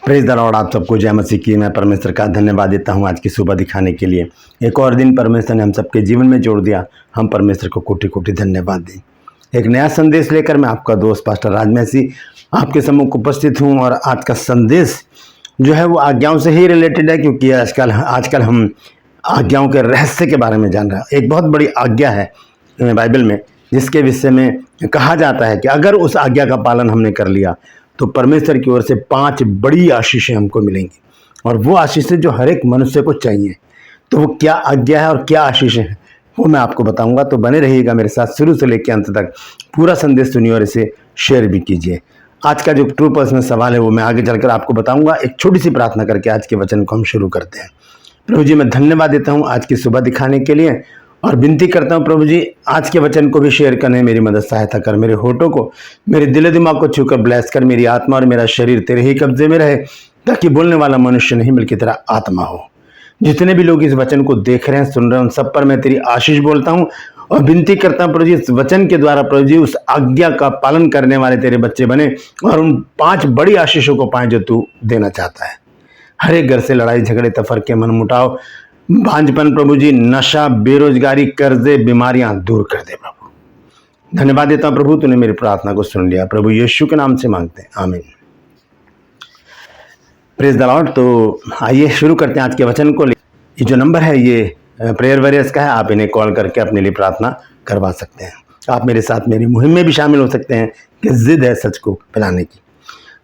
Praise the Lord. आप सबको जय मसीह की। मैं परमेश्वर का धन्यवाद देता हूं आज की सुबह दिखाने के लिए। एक और दिन परमेश्वर ने हम सबके जीवन में जोड़ दिया। हम परमेश्वर को कोटि कोटि धन्यवाद दें। एक नया संदेश लेकर मैं आपका दोस्त पास्टर राजमसी आपके सम्मुख उपस्थित हूं। और आज का संदेश जो है वो आज्ञाओं से ही रिलेटेड है, क्योंकि आजकल हम आज्ञाओं के रहस्य के बारे में जान रहे हैं। एक बहुत बड़ी आज्ञा है बाइबल में, जिसके विषय में कहा जाता है कि अगर उस आज्ञा का पालन हमने कर लिया तो परमेश्वर की ओर से 5 बड़ी आशीषें हमको मिलेंगी। और वो आशीषें जो हर एक मनुष्य को चाहिए, तो वो क्या आज्ञा है और क्या आशीषें हैं वो मैं आपको बताऊंगा। तो बने रहिएगा मेरे साथ, शुरू से लेकर अंत तक पूरा संदेश सुनिए और इसे शेयर भी कीजिए। आज का जो ट्रू पर्सनल सवाल है वो मैं आगे चलकर आपको बताऊंगा। एक छोटी सी प्रार्थना करके आज के वचन को हम शुरू करते हैं। प्रभु जी, मैं धन्यवाद देता हूँ आज की सुबह दिखाने के लिए, और विनती करता हूँ प्रभु जी, आज के वचन को भी शेयर करने मेरी मदद सहायता कर। मेरे होठों को, मेरे दिल दिमाग को छूकर ब्लेस कर। मेरी आत्मा और मेरा शरीर तेरे ही कब्जे में रहे, ताकि बोलने वाला मनुष्य नहीं बल्कि तेरा आत्मा हो। जितने भी लोग इस वचन को देख रहे हैं, सुन रहे हैं, उन सब पर मैं तेरी आशीष बोलता हूँ और विनती करता हूँ प्रभु जी, इस वचन के द्वारा प्रभु जी उस आज्ञा का पालन करने वाले तेरे बच्चे बने और उन 5 बड़ी आशीषों को पाएं जो तू देना चाहता है। हर एक घर से लड़ाई झगड़े, तफरके, मनमुटाव, भांजपन प्रभु जी, नशा, बेरोजगारी, कर्जे, बीमारियां दूर कर दे प्रभु। धन्यवाद देता हूं प्रभु, तूने मेरी प्रार्थना को सुन लिया। प्रभु यीशु के नाम से मांगते हैं, आमीन। Praise the Lord. तो आइए शुरू करते हैं आज के वचन को। ये जो नंबर है ये प्रेयर वॉरियर्स का है। आप इन्हें कॉल करके अपने लिए प्रार्थना करवा सकते हैं। आप मेरे साथ मेरी मुहिम में भी शामिल हो सकते हैं कि जिद है सच को फैलाने की।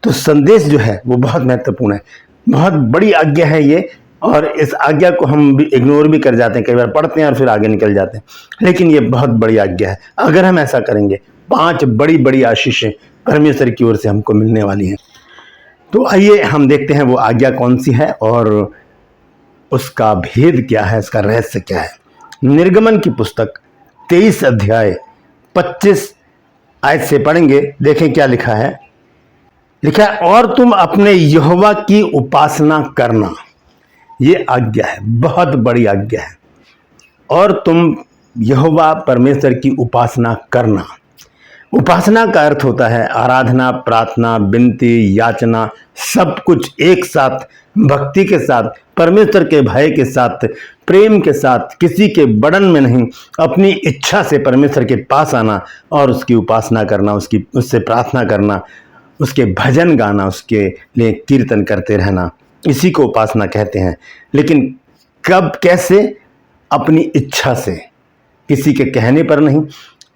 तो संदेश जो है वो बहुत महत्वपूर्ण है, बहुत बड़ी आज्ञा है ये, और इस आज्ञा को हम भी इग्नोर भी कर जाते हैं, कई बार पढ़ते हैं और फिर आगे निकल जाते हैं। लेकिन ये बहुत बड़ी आज्ञा है। अगर हम ऐसा करेंगे 5 बड़ी बड़ी आशीषें परमेश्वर की ओर से हमको मिलने वाली हैं। तो आइए हम देखते हैं वो आज्ञा कौन सी है और उसका भेद क्या है, उसका रहस्य क्या है। निर्गमन की पुस्तक 23 अध्याय 25 आयत से पढ़ेंगे। देखें क्या लिखा है। लिखा है, और तुम अपने यहोवा की उपासना करना। ये आज्ञा है, बहुत बड़ी आज्ञा है। और तुम यहोवा परमेश्वर की उपासना करना। उपासना का अर्थ होता है आराधना, प्रार्थना, विनती, याचना, सब कुछ एक साथ, भक्ति के साथ, परमेश्वर के भय के साथ, प्रेम के साथ, किसी के बड़न में नहीं, अपनी इच्छा से परमेश्वर के पास आना और उसकी उपासना करना, उससे प्रार्थना करना, उसके भजन गाना, उसके लिए कीर्तन करते रहना, इसी को उपासना कहते हैं। लेकिन कब, कैसे? अपनी इच्छा से, किसी के कहने पर नहीं,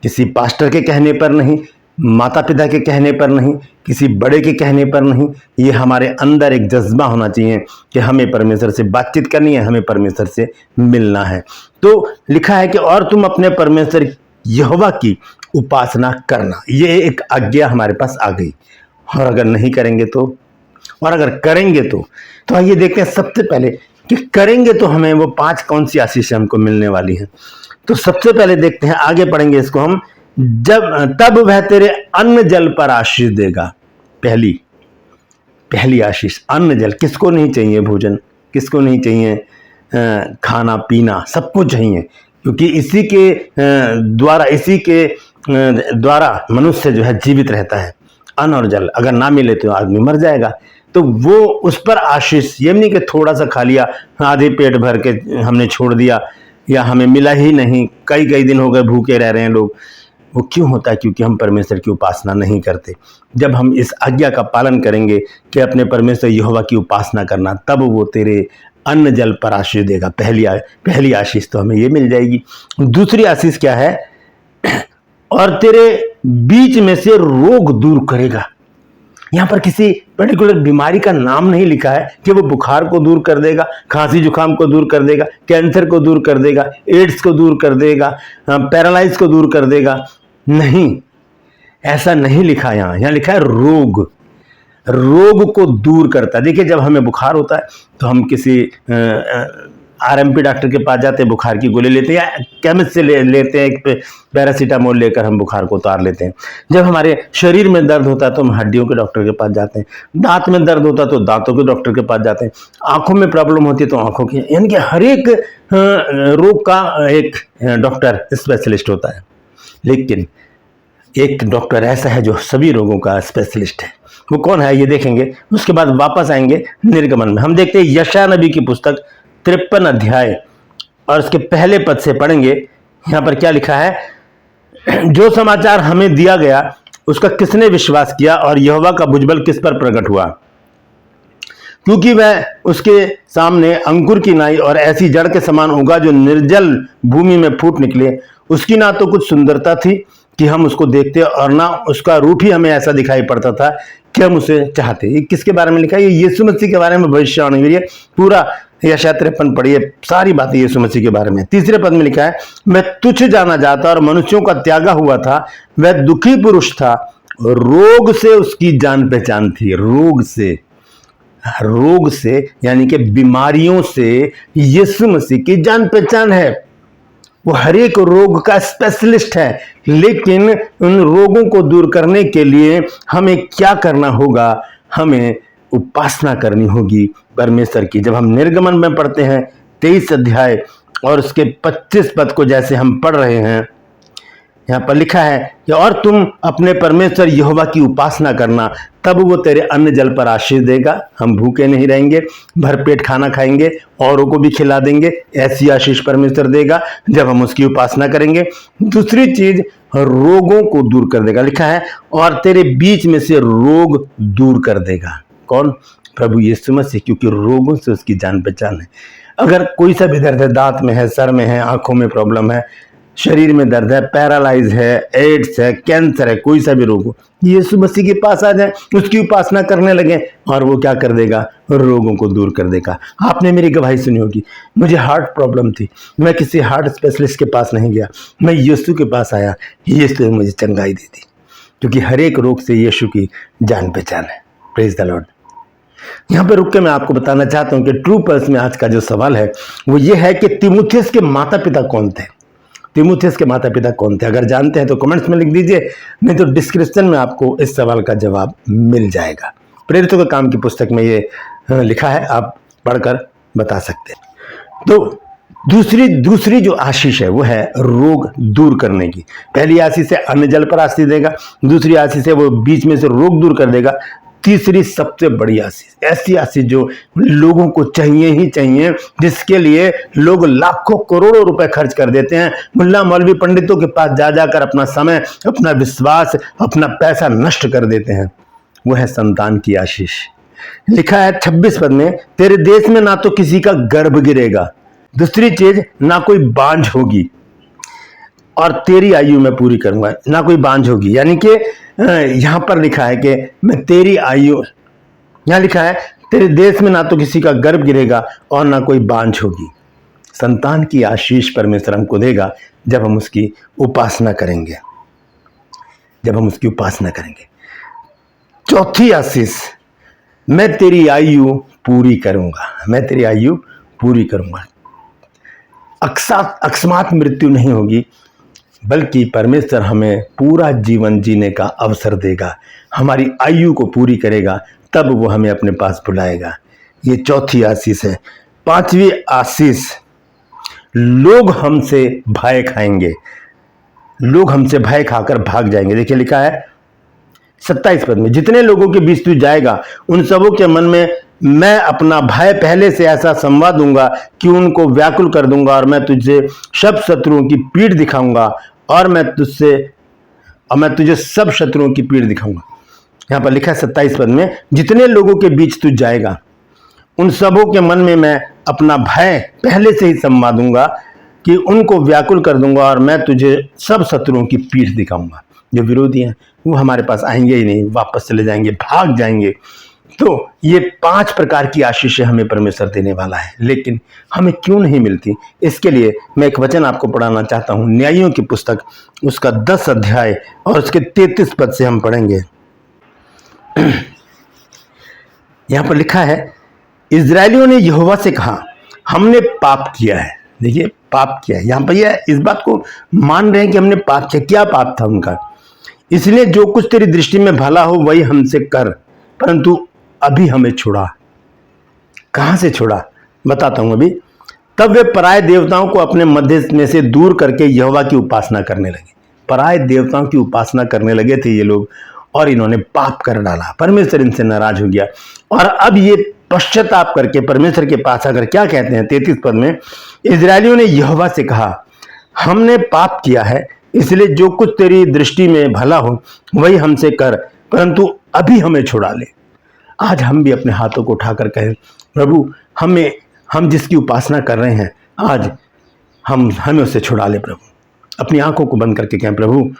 किसी पास्टर के कहने पर नहीं, माता पिता के कहने पर नहीं, किसी बड़े के कहने पर नहीं। ये हमारे अंदर एक जज्बा होना चाहिए कि हमें परमेश्वर से बातचीत करनी है, हमें परमेश्वर से मिलना है। तो लिखा है कि और तुम अपने परमेश्वर यहोवा की उपासना करना। ये एक आज्ञा हमारे पास आ गई। और अगर नहीं करेंगे तो, और अगर करेंगे तो आइए देखते हैं सबसे पहले कि करेंगे तो हमें वो 5 कौन सी आशीष हमको मिलने वाली हैं। तो सबसे पहले देखते हैं, आगे पढ़ेंगे इसको हम। तब वह तेरे अन्न जल पर आशीष देगा। पहली आशीष, अन्न जल। किसको नहीं चाहिए भोजन, किसको नहीं चाहिए खाना पीना, सबको चाहिए, क्योंकि इसी के द्वारा मनुष्य जो है जीवित रहता है। अन्न और जल अगर ना मिले तो आदमी मर जाएगा। तो वो उस पर आशीष, ये नहीं कि थोड़ा सा खा लिया, आधे पेट भर के हमने छोड़ दिया, या हमें मिला ही नहीं, कई दिन हो गए भूखे रह रहे हैं लोग। वो क्यों होता है? क्योंकि हम परमेश्वर की उपासना नहीं करते। जब हम इस आज्ञा का पालन करेंगे कि अपने परमेश्वर यहोवा की उपासना करना, तब वो तेरे अन्न जल पर आशीष देगा। पहली आशीष तो हमें ये मिल जाएगी। दूसरी आशीष क्या है? और तेरे बीच में से रोग दूर करेगा। यहां पर किसी पर्टिकुलर बीमारी का नाम नहीं लिखा है कि वो बुखार को दूर कर देगा, खांसी जुकाम को दूर कर देगा, कैंसर को दूर कर देगा, एड्स को दूर कर देगा, पैरालाइज को दूर कर देगा। नहीं, ऐसा नहीं लिखा। यहां लिखा है रोग को दूर करता है। देखिए, जब हमें बुखार होता है तो हम किसी आरएमपी डॉक्टर के पास जाते हैं, बुखार की गोली लेते हैं, या केमिस्ट से लेते हैं, एक पैरासीटामोल लेकर हम बुखार को उतार लेते हैं। जब हमारे शरीर में दर्द होता है तो हम हड्डियों के डॉक्टर के पास जाते हैं। दांत में दर्द होता है तो दांतों के डॉक्टर के पास जाते हैं। आंखों में प्रॉब्लम होती है तो आंखों की, यानी कि हर एक रोग का एक डॉक्टर स्पेशलिस्ट होता है। लेकिन एक डॉक्टर ऐसा है जो सभी रोगों का स्पेशलिस्ट है, वो कौन है ये देखेंगे, उसके बाद वापस आएंगे निर्गमन में। हम देखते हैं यशायाह नबी की पुस्तक 53 अध्याय और उसके पहले पद से पढ़ेंगे। यहां पर क्या लिखा है, जो समाचार हमें दिया गया उसका किसने विश्वास किया और यहोवा का भुजबल किस पर प्रकट हुआ, क्योंकि वह उसके सामने अंकुर की नाई और ऐसी जड़ के समान उगा जो निर्जल भूमि में फूट निकले। उसकी ना तो कुछ सुंदरता थी कि हम उसको देखते और ना उसका रूप ही हमें ऐसा दिखाई पड़ता था कि हम उसे चाहते। ये किसके बारे में लिखा है, ये यीशु मसीह के बारे में भविष्यवाणी हुई है। पूरा यशायाह 53 पढ़िए, सारी बातें यीशु मसीह के बारे में। तीसरे पद में लिखा है, मैं तुच्छ जाना जाता और मनुष्यों का त्यागा हुआ था, वह दुखी पुरुष था, रोग से उसकी जान पहचान थी। रोग से यानी कि बीमारियों से यीशु मसीह की जान पहचान है। वो हर एक रोग का स्पेशलिस्ट है, लेकिन उन रोगों को दूर करने के लिए हमें क्या करना होगा, हमें उपासना करनी होगी परमेश्वर की। जब हम निर्गमन में पढ़ते हैं 23 अध्याय और उसके 25 पद को जैसे हम पढ़ रहे हैं, यहाँ पर लिखा है कि और तुम अपने परमेश्वर यहोवा की उपासना करना, तब वो तेरे अन्न जल पर आशीष देगा। हम भूखे नहीं रहेंगे, भरपेट खाना खाएंगे, औरों को भी खिला देंगे। ऐसी आशीष परमेश्वर देगा जब हम उसकी उपासना करेंगे। दूसरी चीज, रोगों को दूर कर देगा। लिखा है और तेरे बीच में से रोग दूर कर देगा। कौन? प्रभु यीशु मसीह, क्योंकि रोगों से उसकी जान पहचान है। अगर कोई सा भी दर्द है, दांत में है, सर में है, आंखों में प्रॉब्लम है, शरीर में दर्द है, पैरालाइज है, एड्स है, कैंसर है, कोई सा भी रोग हो, यीशु मसीह के पास आ जाए, उसकी उपासना करने लगे और वो क्या कर देगा, रोगों को दूर कर देगा। आपने मेरी गवाही सुनी होगी, मुझे हार्ट प्रॉब्लम थी, मैं किसी हार्ट स्पेशलिस्ट के पास नहीं गया, मैं यीशु के पास आया, यीशु ने मुझे चंगाई दी थी, क्योंकि हर एक रोग से यीशु की जान पहचान है। Praise the Lord. यहाँ पे रुक के मैं आपको बताना चाहता हूँ कि ट्रू पल्स में आज का जो सवाल है वो ये है कि तीमुथियुस के माता पिता कौन थे। तीमुथियुस के माता पिता कौन थे? अगर जानते हैं तो कमेंट्स में लिख दीजिए, नहीं तो डिस्क्रिप्शन में आपको इस सवाल का जवाब मिल जाएगा। प्रेरितों के काम की पुस्तक में ये लिखा है, आप पढ़कर बता सकते हैं। तो दूसरी जो आशीष है वो है रोग दूर करने की। पहली आशीष है अन्न जल पर आशीष देगा, दूसरी आशीष है वो बीच में से रोग दूर कर देगा, तीसरी सबसे बड़ी आशीष, ऐसी आशीष जो लोगों को चाहिए ही चाहिए, जिसके लिए लोग लाखों करोड़ों रुपए खर्च कर देते हैं, मुल्ला मौलवी पंडितों के पास जा जाकर अपना समय, अपना विश्वास, अपना पैसा नष्ट कर देते हैं, वो है संतान की आशीष। लिखा है 26 पद में, तेरे देश में ना तो किसी का गर्भ गिरेगा, दूसरी चीज ना कोई बांझ होगी, और तेरी आयु में पूरी करूंगा। ना कोई बांझ होगी यानी कि यहां पर लिखा है कि मैं तेरी आयु, यहां लिखा है तेरे देश में ना तो किसी का गर्भ गिरेगा और ना कोई बांझ होगी। संतान की आशीष परमेश्वर हमको देगा जब हम उसकी उपासना करेंगे, जब हम उसकी उपासना करेंगे। चौथी आशीष, मैं तेरी आयु पूरी करूंगा, मैं तेरी आयु पूरी करूंगा। अकस्मात मृत्यु नहीं होगी, बल्कि परमेश्वर हमें पूरा जीवन जीने का अवसर देगा, हमारी आयु को पूरी करेगा, तब वो हमें अपने पास बुलाएगा। ये चौथी आशीष है। पांचवी आशीष, लोग हमसे भय खाएंगे, लोग हमसे भय खाकर भाग जाएंगे। देखिए लिखा है 27 पद में, जितने लोगों के बीच तू जाएगा उन सबों के मन में मैं अपना भय पहले से ऐसा संवाद दूंगा कि उनको व्याकुल कर दूंगा, और मैं तुझे सब शत्रुओं की पीठ दिखाऊंगा, और मैं तुझे सब शत्रुओं की पीठ दिखाऊंगा। यहां पर लिखा है 27 पद में, जितने लोगों के बीच तू जाएगा उन सबों के मन में मैं अपना भय पहले से ही संवाद दूंगा कि उनको व्याकुल कर दूंगा, और मैं तुझे सब शत्रुओं की पीठ दिखाऊंगा। जो विरोधी हैं वो हमारे पास आएंगे ही नहीं, वापस चले जाएंगे, भाग जाएंगे। तो ये 5 प्रकार की आशीषें हमें परमेश्वर देने वाला है, लेकिन हमें क्यों नहीं मिलती? इसके लिए मैं एक वचन आपको पढ़ाना चाहता हूं, न्यायियों की पुस्तक उसका 10 अध्याय और उसके 33 पद से हम पढ़ेंगे। यहां पर लिखा है, इजरायलियों ने यहोवा से कहा, हमने पाप किया है। देखिए पाप किया है, यहां पर यह इस बात को मान रहे हैं कि हमने पाप किया। क्या पाप था उनका? इसलिए जो कुछ तेरी दृष्टि में भला हो वही हमसे कर, परंतु अभी हमें छुड़ा। कहां से छुड़ा? बताता हूं अभी। तब वे पराये देवताओं को अपने मध्य में से दूर करके यहोवा की उपासना करने लगे। पराये देवताओं की उपासना करने लगे थे ये लोग, और इन्होंने पाप कर डाला, परमेश्वर इनसे नाराज हो गया। और अब ये पश्चाताप करके परमेश्वर के पास आकर क्या कहते हैं 33 पद में, इजरायलियों ने यहोवा से कहा, हमने पाप किया है, इसलिए जो कुछ तेरी दृष्टि में भला हो वही हमसे कर, परंतु अभी हमें छुड़ा ले। आज हम भी अपने हाथों को उठाकर कहें, प्रभु हम जिसकी उपासना कर रहे हैं आज हमें उससे छुड़ा ले। प्रभु अपनी आंखों को बंद करके कहें, प्रभु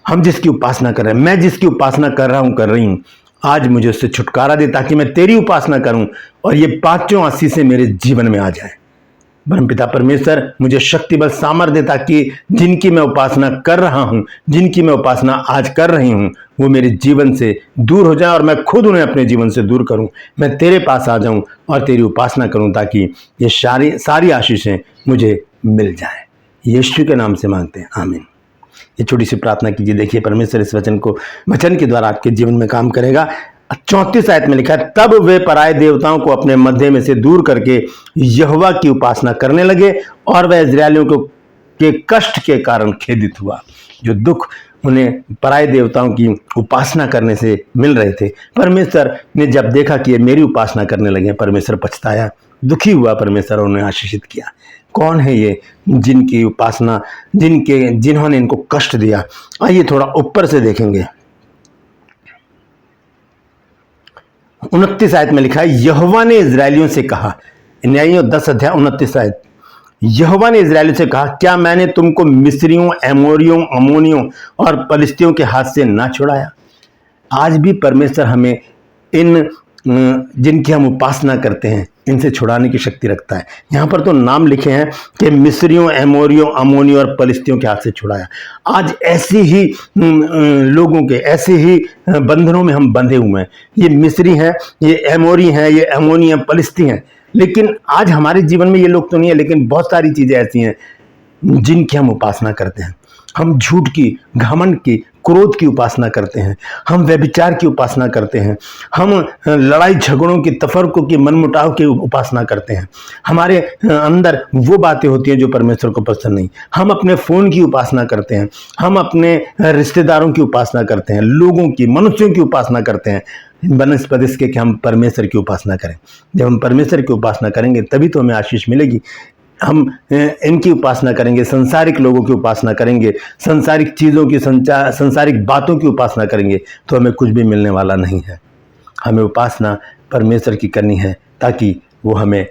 हम जिसकी उपासना कर रहे हैं, मैं जिसकी उपासना कर रहा हूं, कर रही हूं, आज मुझे उससे छुटकारा दे ताकि मैं तेरी उपासना करूं और ये पांचों आशीषें मेरे जीवन में आ जाए। परमपिता परमेश्वर मुझे शक्ति बल सामर्थ्य दे ताकि जिनकी मैं उपासना कर रहा हूं, जिनकी मैं उपासना आज कर रही हूं, वो मेरे जीवन से दूर हो जाए और मैं खुद उन्हें अपने जीवन से दूर करूं। मैं तेरे पास आ जाऊं और तेरी उपासना करूं ताकि ये सारी आशीषें मुझे मिल जाए। यीशु के नाम से मांगते हैं, आमीन। ये छोटी सी प्रार्थना कीजिए, देखिए परमेश्वर इस वचन के द्वारा आपके जीवन में काम करेगा। 34 आयत में लिखा है, तब वे पराये देवताओं को अपने मध्य में से दूर करके यहोवा की उपासना करने लगे और वह इजरायलियों को के कष्ट के कारण खेदित हुआ। जो दुख उन्हें पराये देवताओं की उपासना करने से मिल रहे थे, परमेश्वर ने जब देखा कि ये मेरी उपासना करने लगे, परमेश्वर पछताया, दुखी हुआ परमेश्वर, उन्हें आशीषित किया। कौन है ये जिनकी उपासना जिन्होंने इनको कष्ट दिया? आइए थोड़ा ऊपर से देखेंगे। 29 आयत में लिखा है, यहोवा ने इजरायलियों से कहा, न्यायियों 10 अध्याय 29 आयत, यहोवा ने इजरायलियों से कहा, क्या मैंने तुमको मिस्रियों, एमोरियों, अमोनियों और पलिस्तियों के हाथ से ना छुड़ाया? आज भी परमेश्वर हमें इन जिनकी हम उपासना करते हैं इनसे छुड़ाने की शक्ति रखता है। यहाँ पर तो नाम लिखे हैं कि मिस्रियों, एमोरियों, अमोनियों और पलिस्तियों के हाथ से छुड़ाया। आज ऐसे ही लोगों के ऐसे ही बंधनों में हम बंधे हुए हैं। ये मिस्री हैं, ये एमोरी हैं, ये अमोनी हैं, पलिस्ती हैं, लेकिन आज हमारे जीवन में ये लोग तो नहीं है, लेकिन बहुत सारी चीज़ें ऐसी हैं जिनकी हम उपासना करते हैं। हम झूठ की, घमंड की, क्रोध की उपासना करते हैं, हम व्यभिचार की उपासना करते हैं, हम लड़ाई झगड़ों की, तफरकों की, मनमुटाव की उपासना करते हैं। हमारे अंदर वो बातें होती हैं जो परमेश्वर को पसंद नहीं। हम अपने फ़ोन की उपासना करते हैं, हम अपने रिश्तेदारों की उपासना करते हैं, लोगों की, मनुष्यों की उपासना करते हैं, बनस्पति इसके कि हम परमेश्वर की उपासना करें। जब हम परमेश्वर की उपासना करेंगे तभी तो हमें आशीष मिलेगी। हम इनकी उपासना करेंगे, संसारिक लोगों की उपासना करेंगे, संसारिक चीज़ों की, संसारिक बातों की उपासना करेंगे तो हमें कुछ भी मिलने वाला नहीं है। हमें उपासना परमेश्वर की करनी है ताकि वो हमें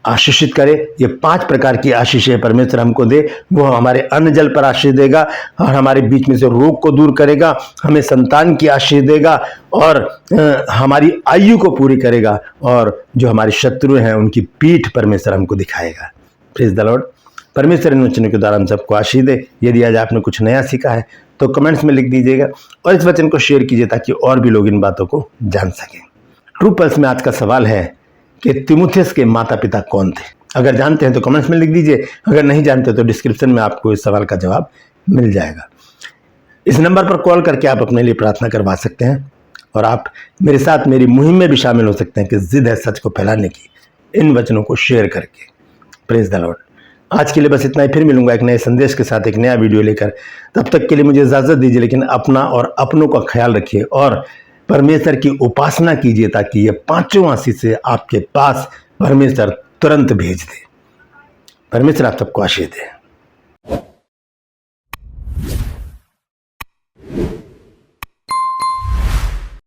आशीषित करे। ये 5 प्रकार की आशीषें परमेश्वर हमको दे। वो हमारे अन्न जल पर आशीष देगा और हमारे बीच में से रोग को दूर करेगा, हमें संतान की आशीष देगा और हमारी आयु को पूरी करेगा, और जो हमारे शत्रु हैं उनकी पीठ परमेश्वर हमको दिखाएगा। Praise the Lord. परमेश्वर इन वचनों के द्वारा हम सबको आशीष दे। यदि आज आपने कुछ नया सीखा है तो कमेंट्स में लिख दीजिएगा और इस वचन को शेयर कीजिए ताकि और भी लोग इन बातों को जान सकें। ट्रू पल्स में आज का सवाल है कि तीमुथियुस के माता पिता कौन थे? अगर जानते हैं तो कमेंट्स में लिख दीजिए, अगर नहीं जानते तो डिस्क्रिप्शन में आपको इस सवाल का जवाब मिल जाएगा। इस नंबर पर कॉल करके आप अपने लिए प्रार्थना करवा सकते हैं और आप मेरे साथ मेरी मुहिम में भी शामिल हो सकते हैं कि जिद है सच को फैलाने की, इन वचनों को शेयर करके। Praise the Lord. आज के लिए बस इतना ही, फिर मिलूंगा एक नए संदेश के साथ, एक नया वीडियो लेकर। तब तक के लिए मुझे इजाज़त दीजिए, लेकिन अपना और अपनों का ख्याल रखिए और परमेश्वर की उपासना कीजिए ताकि ये 5 आशीषें आपके पास परमेश्वर तुरंत भेज दे। परमेश्वर आप सबको आशीष दे।